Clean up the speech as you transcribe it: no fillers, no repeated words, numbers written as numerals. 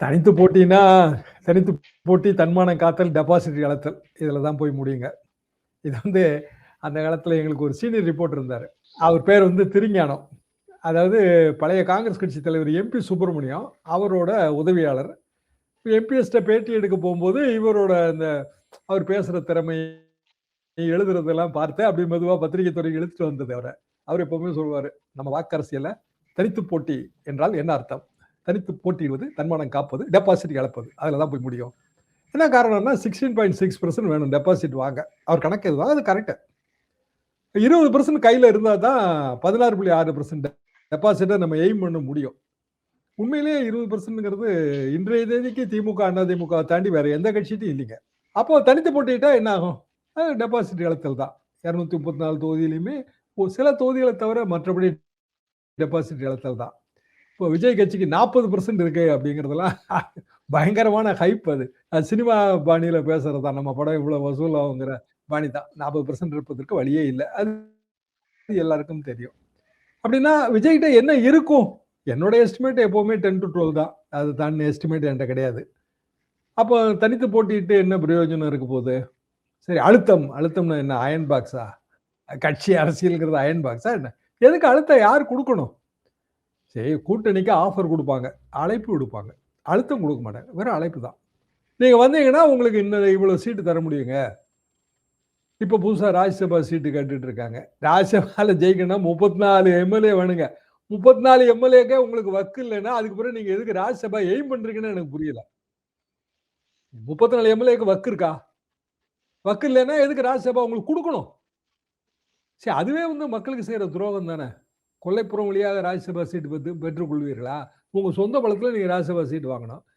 தனித்து போட்டின்னா, தனித்து போட்டி, தன்மானம் காத்தல், டெபாசிட் இழத்தல். இதுல தான் போய் முடியுங்க. இது வந்து அந்த காலத்துல எங்களுக்கு ஒரு சீனியர் ரிப்போர்ட்டர் இருந்தாரு. அவர் பேர் வந்து திருஞானம். அதாவது பழைய காங்கிரஸ் கட்சி தலைவர் எம்பி சுப்பிரமணியம், அவரோட உதவியாளர். எம்பிஎஸ்ட்ட பேட்டி எடுக்க போம்போது, இவரோட இந்த அவர் பேசுற திறமை, எழுதுறதெல்லாம் பார்த்து அப்படியே மெதுவா பத்திரிகை துறைக்கு இழுத்துட்டு வந்தது அவர. அவர் எப்பவுமே சொல்லுவாரு, "நம்ம வாக்கு அரசியல்ல தனித்து போட்டி என்றால் என்ன அர்த்தம்? தனித்து போட்டியிடுவது, தன்மானம் காப்பது, டெபாசிட் இழப்பது. அதுல தான் போய் முடியும்." என்ன காரணம்னா 16.6% வேணும் டெபாசிட் வாங்க. அவர் கணக்கு இதுதான். அது கரெக்ட். 20% கையில இருந்தா தான் 16.6% டெபாசிட்ட நம்ம எய்ம் பண்ண முடியும். உண்மையிலேயே 20%ங்கிறது இன்றைய தேதிக்கு திமுக, அதிமுக தாண்டி வேற எந்த கட்சியிட்டயும் இல்லைங்க. அப்போ தனித்து போட்டியிட்டா என்ன ஆகும்? டெபாசிட் இழத்தல் தான். 234 தொகுதியிலுமே சில தொகுதிகளை தவிர மற்றபடி டெபாசிட் இழத்தல் தான். இப்போ விஜய் கட்சிக்கு 40% இருக்கு அப்படிங்கிறதெல்லாம் பயங்கரமான ஹைப் அது. அது சினிமா பாணியில பேசுறது தான். நம்ம படம் இவ்வளவு வசூல் ஆகுங்கிற பாணி தான். 40% இருப்பதற்கு வழியே இல்ல. அது எல்லாருக்கும் தெரியும். அப்படின்னா விஜய்கிட்ட என்ன இருக்கும்? என்னோட எஸ்டிமேட் எப்பவுமே 10 to 12 தான். அது தாண்டின எஸ்டிமேட் என்ட்ட கிடையாது. அப்போ தனித்து போட்டியிட்டு என்ன பிரயோஜனம் இருக்க போகுது? சரி அழுத்தம்னா என்ன? அயர்ன் பாக்ஸா? கட்சி அரசியல்ங்கிறது அயர்ன் பாக்ஸா என்ன? எதுக்கு அழுத்தம் யார் குடுக்கணும்? சரி கூட்டணிக்கு ஆஃபர் குடுப்பாங்க. அழைப்பு விடுப்பாங்க. அழுத்தம் குடுக்க மாட்டாங்க. வெறும் அழைப்பு தான். நீங்க வந்தீங்கன்னா உங்களுக்கு இன்னும் இவ்வளவு சீட்டு தர முடியுங்க. இப்ப புதுசா ராஜ்யசபா சீட்டு கேட்டுட்டு இருக்காங்க. ராஜ்யசபால ஜெயிக்கணும்னா 34 எம்எல்ஏ வேணுங்க. 34 எம்எல்ஏக்கே உங்களுக்கு வக்கு இல்லன்னா, அதுக்கு பிறகு நீங்க எதுக்கு ராஜ்யசபா எய்ம் பண்றீங்கன்னு எனக்கு புரியல. 34 எம்எல்ஏக்கு வக்கு இருக்கா? வக்கு இல்லன்னா எதுக்கு ராஜ்யசபா உங்களுக்கு குடுக்கணும்? சரி அதுவே வந்து மக்களுக்கு செய்ற துரோகம் தானே. கொல்லைப்புறம் வழியாக ராஜ்யசபா சீட்டு பெற்றுக் கொள்வீர்களா? உங்க சொந்த பலத்துல நீங்க ராஜ்யசபா சீட் வாங்கணும்.